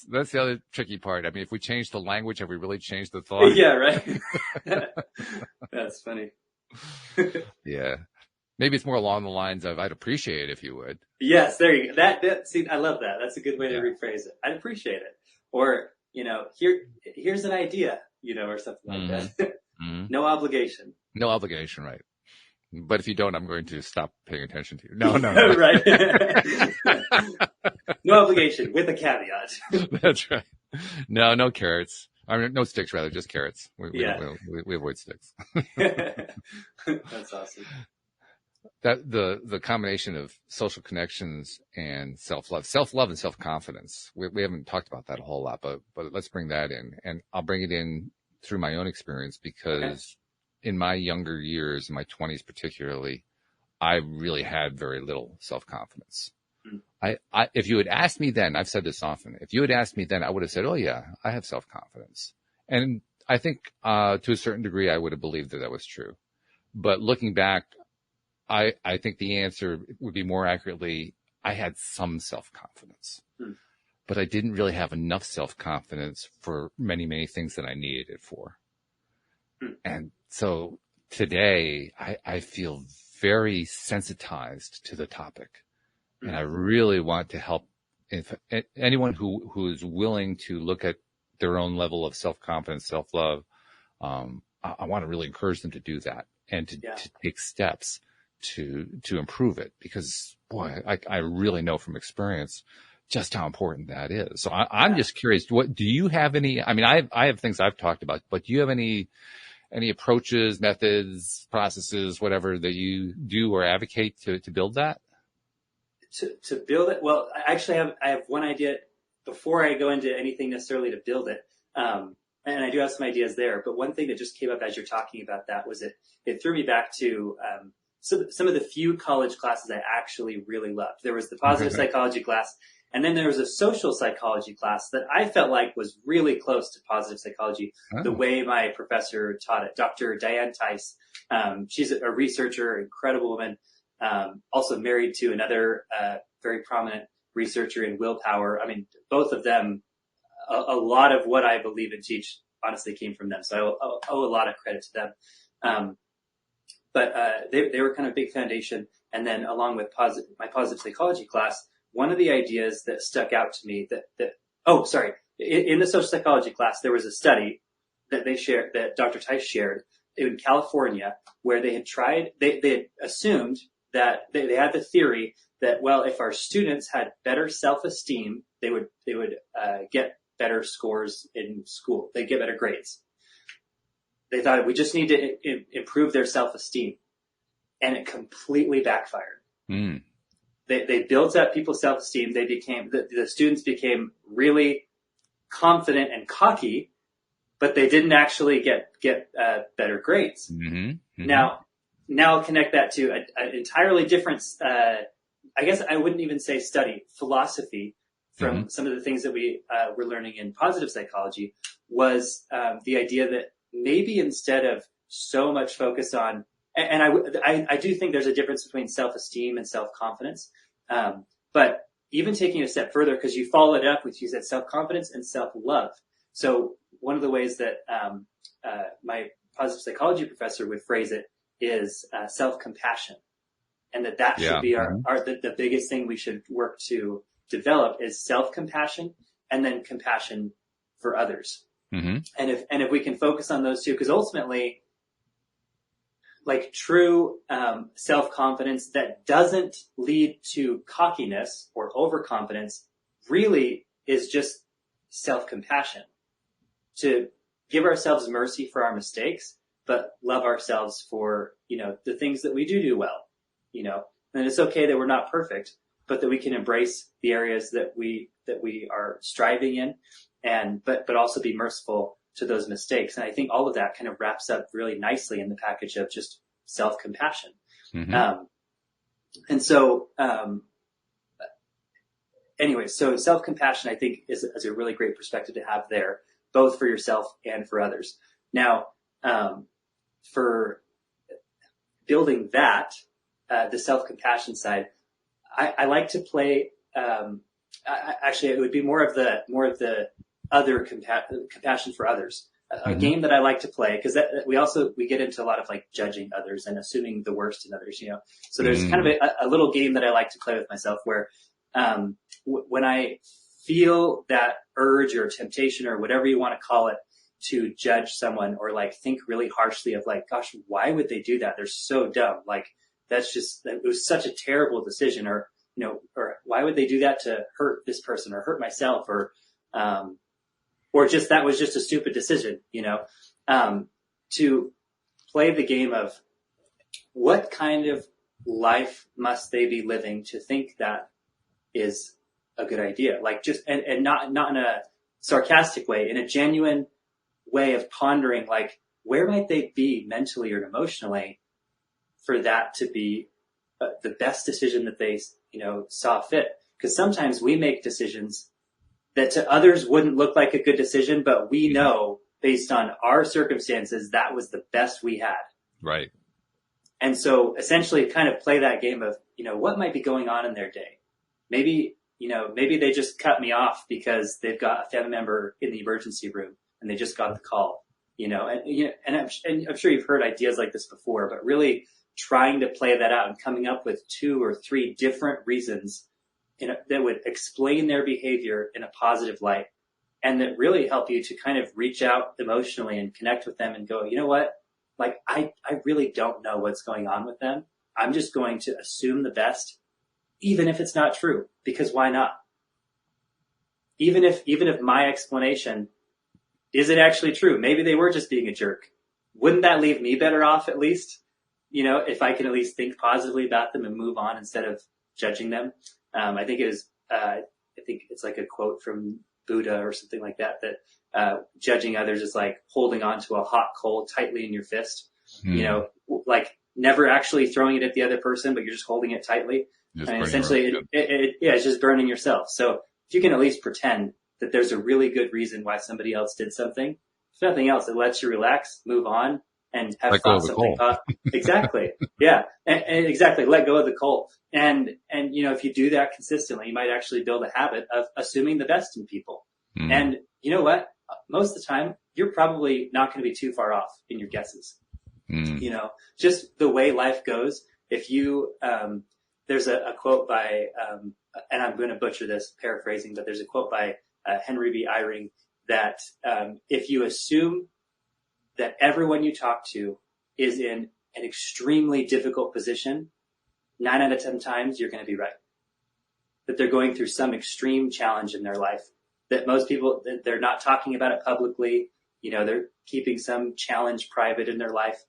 That's the other tricky part. I mean, if we change the language, have we really changed the thought? Yeah, right. That's funny. Yeah. Maybe it's more along the lines of, I'd appreciate it if you would. Yes, there you go. See, I love that. That's a good way to rephrase it. I'd appreciate it. Or, here's an idea, or something like that. Mm-hmm. No obligation. No obligation, right. But if you don't, I'm going to stop paying attention to you. No. Right. No obligation, with a caveat. That's right. No carrots. I mean, no sticks, rather, just carrots. We avoid sticks. That's awesome. That the combination of social connections and self-love and self-confidence. We haven't talked about that a whole lot, but let's bring that in, and I'll bring it in through my own experience, because in my younger years, in my 20s particularly, I really had very little self-confidence. If you had asked me then, I've said this often, if you had asked me then, I would have said, oh yeah, I have self-confidence. And I think, to a certain degree, I would have believed that was true. But looking back, I think the answer would be more accurately, I had some self-confidence, but I didn't really have enough self-confidence for many, many things that I needed it for. And so today I feel very sensitized to the topic, and I really want to help anyone who is willing to look at their own level of self-confidence, self-love. I want to really encourage them to do that and to take steps to improve it, because boy, I really know from experience just how important that is. So I'm just curious, what do you have any, I mean, I have things I've talked about, but do you have any approaches, methods, processes, whatever that you do or advocate to build that? To build it? Well, I have one idea before I go into anything necessarily to build it. And I do have some ideas there, but one thing that just came up as you're talking about that was it threw me back to, some of the few college classes I actually really loved. There was the positive psychology class, and then there was a social psychology class that I felt like was really close to positive psychology, the way my professor taught it, Dr. Diane Tice. She's a researcher, incredible woman, also married to another very prominent researcher in willpower. I mean, both of them, a lot of what I believe and teach honestly came from them. So I owe a lot of credit to them. But they were kind of a big foundation. And then along with my positive psychology class, one of the ideas that stuck out to me in the social psychology class, there was a study that that Dr. Tice shared in California, where they had assumed that they had the theory that, well, if our students had better self-esteem, they would get better scores in school. They'd get better grades. They thought we just need to improve their self-esteem, and it completely backfired. They built up people's self-esteem. The students became really confident and cocky, but they didn't actually get better grades. Now I'll connect that to an entirely different, I guess I wouldn't even say study, philosophy from some of the things that we were learning in positive psychology, was the idea that maybe instead of so much focus on And I do think there's a difference between self-esteem and self-confidence. But even taking it a step further, because you followed it up with, you said self-confidence and self-love. So one of the ways that my positive psychology professor would phrase it is self-compassion. And that should be the biggest thing we should work to develop is self-compassion and then compassion for others. Mm-hmm. And if we can focus on those two, because ultimately, like true self-confidence that doesn't lead to cockiness or overconfidence really is just self-compassion. To give ourselves mercy for our mistakes, but love ourselves for, the things that we do well, and it's okay that we're not perfect, but that we can embrace the areas that we are striving in, but also be merciful to those mistakes. And I think all of that kind of wraps up really nicely in the package of just self-compassion. Mm-hmm. And so, anyway, so self-compassion, I think is a really great perspective to have there, both for yourself and for others. Now, for building that, the self-compassion side, I like to play, actually it would be more of the other compassion for others, a game that I like to play, because we get into a lot of like judging others and assuming the worst in others, so there's kind of a little game that I like to play with myself where, when I feel that urge or temptation or whatever you want to call it to judge someone or like think really harshly of like, gosh, why would they do that? They're so dumb. Like it was such a terrible decision, or why would they do that to hurt this person or hurt myself, or just that was just a stupid decision, to play the game of what kind of life must they be living to think that is a good idea? Like and not in a sarcastic way, in a genuine way of pondering, like, where might they be mentally or emotionally for that to be the best decision that they, saw fit? Because sometimes we make decisions that to others wouldn't look like a good decision, but we know based on our circumstances, that was the best we had. Right. And so essentially kind of play that game of, what might be going on in their day? Maybe they just cut me off because they've got a family member in the emergency room and they just got the call, and I'm sure you've heard ideas like this before, but really trying to play that out and coming up with 2 or 3 different reasons that would explain their behavior in a positive light, and that really help you to kind of reach out emotionally and connect with them and go, you know what? Like, I really don't know what's going on with them. I'm just going to assume the best, even if it's not true, because why not? Even if my explanation isn't actually true, maybe they were just being a jerk. Wouldn't that leave me better off at least? If I can at least think positively about them and move on instead of judging them. I think it's like a quote from Buddha or something like that, judging others is like holding onto a hot coal tightly in your fist, like never actually throwing it at the other person, but you're just holding it tightly. Essentially it's just burning yourself. So if you can at least pretend that there's a really good reason why somebody else did something, if nothing else, it lets you relax, move on, and have thought something. Exactly. Yeah. And exactly. Let go of the coal. And, if you do that consistently, you might actually build a habit of assuming the best in people. Mm. And you know what? Most of the time, you're probably not going to be too far off in your guesses. Mm. Just the way life goes. If you, there's a quote by, and I'm going to butcher this paraphrasing, but there's a quote by Henry B. Eyring that if you assume that everyone you talk to is in an extremely difficult position, 9 out of 10 times you're going to be right. That they're going through some extreme challenge in their life. That most people, they're not talking about it publicly. They're keeping some challenge private in their life,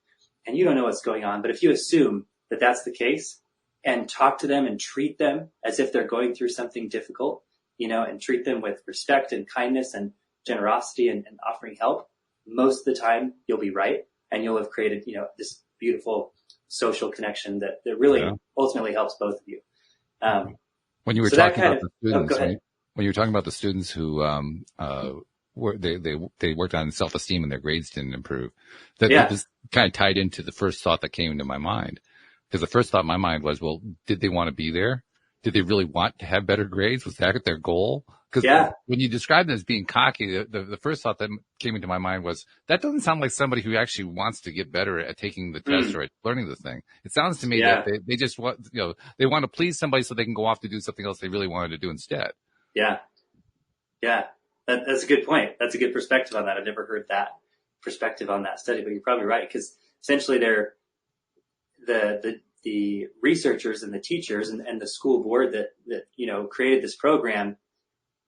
and you don't know what's going on. But if you assume that that's the case and talk to them and treat them as if they're going through something difficult, and treat them with respect and kindness and generosity and offering help, most of the time you'll be right, and you'll have created, this beautiful social connection that really ultimately helps both of you. When you were talking about the students, when you were talking about the students who they worked on self-esteem and their grades didn't improve. That Yeah. this kind of tied into the first thought that came into my mind. Because the first thought in my mind was, well, did they want to be there? Did they really want to have better grades? Was that their goal? Because Yeah. when you described them as being cocky, the first thought that came into my mind was, that doesn't sound like somebody who actually wants to get better at taking the test or at learning the thing. It sounds to me Yeah. that they just want, they want to please somebody so they can go off to do something else they really wanted to do instead. Yeah. Yeah. That's a good point. That's a good perspective on that. I've never heard that perspective on that study, but you're probably right, because essentially they're the researchers and the teachers and the school board that created this program.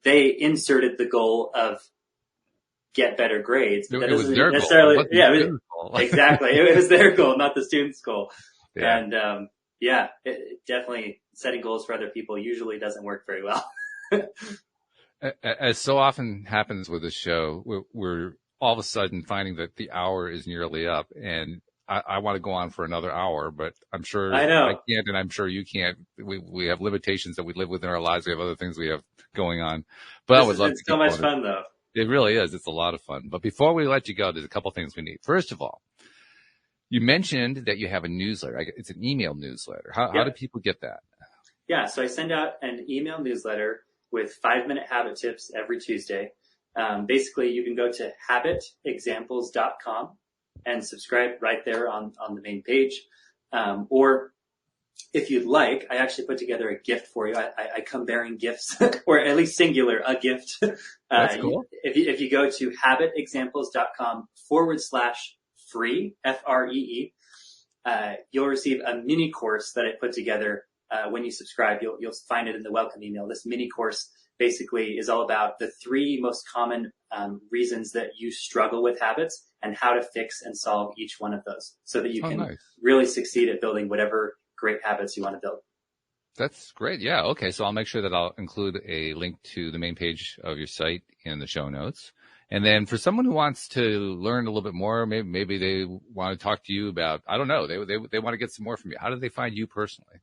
They inserted the goal of get better grades. But that doesn't necessarily, exactly. It was their goal, not the student's goal. Yeah. And it definitely setting goals for other people usually doesn't work very well. As so often happens with this show, we're all of a sudden finding that the hour is nearly up, and I want to go on for another hour, but I'm sure I can't, and I'm sure you can't. We have limitations that we live within our lives. We have other things we have going on. But I would love to. It's so much fun, though. It really is. It's a lot of fun. But before we let you go, there's a couple things we need. First of all, you mentioned that you have a newsletter. It's an email newsletter. How do people get that? Yeah, so I send out an email newsletter with 5-minute habit tips every Tuesday. Basically, you can go to habitexamples.com and subscribe right there on the main page. Or if you'd like, I actually put together a gift for you. I come bearing gifts, or at least singular, a gift. That's cool. If you go to habitexamples.com/free, FREE, you'll receive a mini course that I put together. When you subscribe, you'll find it in the welcome email. This mini course basically is all about the 3 most common reasons that you struggle with habits and how to fix and solve each one of those so that you can really succeed at building whatever great habits you want to build. That's great. Yeah. Okay. So I'll make sure that I'll include a link to the main page of your site in the show notes. And then for someone who wants to learn a little bit more, maybe they want to talk to you about, I don't know, they want to get some more from you. How do they find you personally?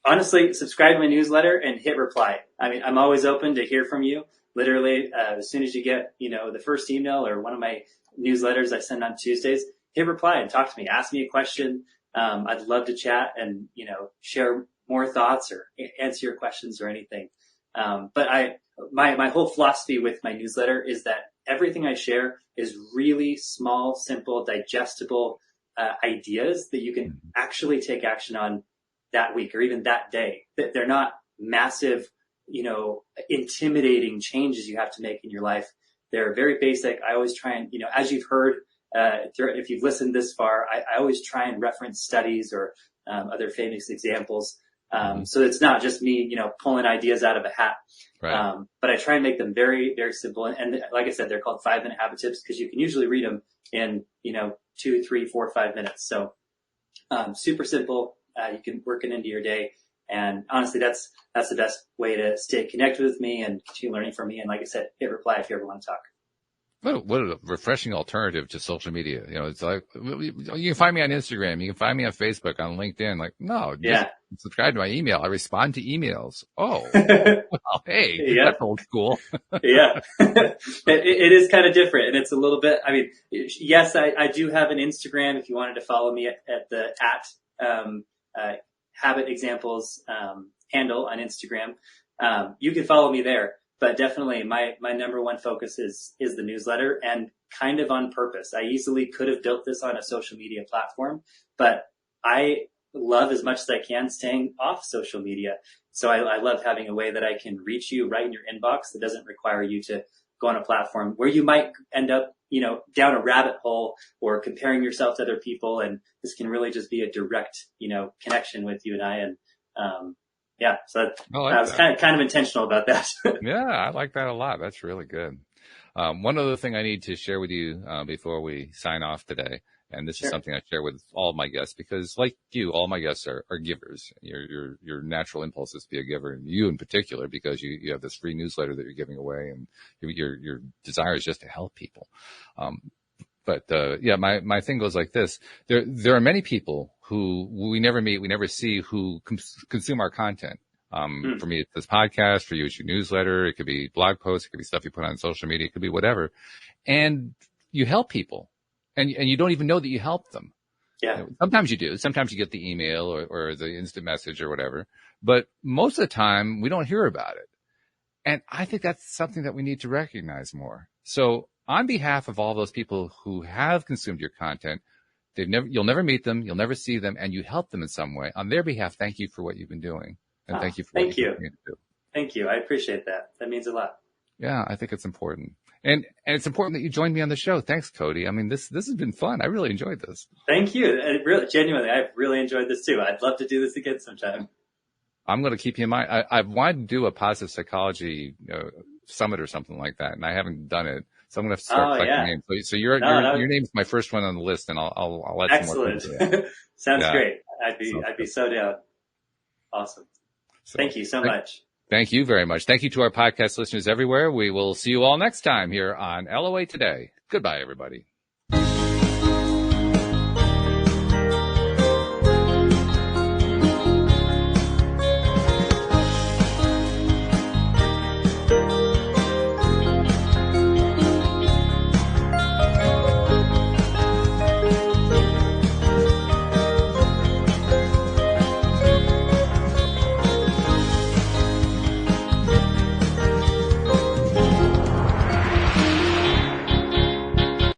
Honestly, subscribe to my newsletter and hit reply. I mean, I'm always open to hear from you. Literally, as soon as you get, the first email or one of my newsletters I send on Tuesdays, hit reply and talk to me. Ask me a question. I'd love to chat and, share more thoughts or answer your questions or anything. But my whole philosophy with my newsletter is that everything I share is really small, simple, digestible ideas that you can actually take action on that week or even that day. They're not massive, intimidating changes you have to make in your life. They're very basic. I always try and, as you've heard, if you've listened this far, I always try and reference studies or other famous examples. So it's not just me, pulling ideas out of a hat. Right. But I try and make them very, very simple. And like I said, they're called 5-minute habit tips because you can usually read them in, 2, 3, 4, 5 minutes. So super simple. You can work it into your day. And honestly, that's the best way to stay connected with me and continue learning from me. And like I said, hit reply if you ever want to talk. What a refreshing alternative to social media. It's like, you can find me on Instagram. You can find me on Facebook, on LinkedIn. Like, no, just subscribe to my email. I respond to emails. Oh, well, hey, that's old school. Yeah. It is kind of different. And it's a little bit, yes, I do have an Instagram if you wanted to follow me at the Habit Examples handle on Instagram. You can follow me there. But definitely my number one focus is the newsletter, and kind of on purpose. I easily could have built this on a social media platform, but I love as much as I can staying off social media. So I love having a way that I can reach you right in your inbox that doesn't require you to go on a platform where you might end up, down a rabbit hole or comparing yourself to other people. And this can really just be a direct, connection with you and I. And, so I was kind of intentional about that. Yeah, I like that a lot. That's really good. One other thing I need to share with you before we sign off today, and this is something I share with all of my guests, because like you, all my guests are givers. Your natural impulse is to be a giver, and you in particular, because you have this free newsletter that you're giving away, and your desire is just to help people. But my thing goes like this. There are many people who we never meet, we never see, who consume our content. For me, it's this podcast. For you, it's your newsletter. It could be blog posts. It could be stuff you put on social media. It could be whatever. And you help people, and you don't even know that you help them. Yeah. Sometimes you do. Sometimes you get the email or the instant message or whatever. But most of the time, we don't hear about it. And I think that's something that we need to recognize more. So on behalf of all those people who have consumed your content, you'll never meet them, you'll never see them, and you help them in some way. On their behalf, thank you for what you've been doing. And thank you for what you continue to do. Thank you. I appreciate that. That means a lot. Yeah, I think it's important. And it's important that you joined me on the show. Thanks, Kody. I mean, this has been fun. I really enjoyed this. Thank you. Genuinely, I've really enjoyed this too. I'd love to do this again sometime. I'm going to keep you in mind. I've wanted to do a positive psychology summit or something like that, and I haven't done it. So I'm going to start collecting names. So your name's my first one on the list, and I'll let excellent. Some more people. Sounds great. I'd be so down. Awesome. So, thank you so much. Thank you very much. Thank you to our podcast listeners everywhere. We will see you all next time here on LOA Today. Goodbye, everybody.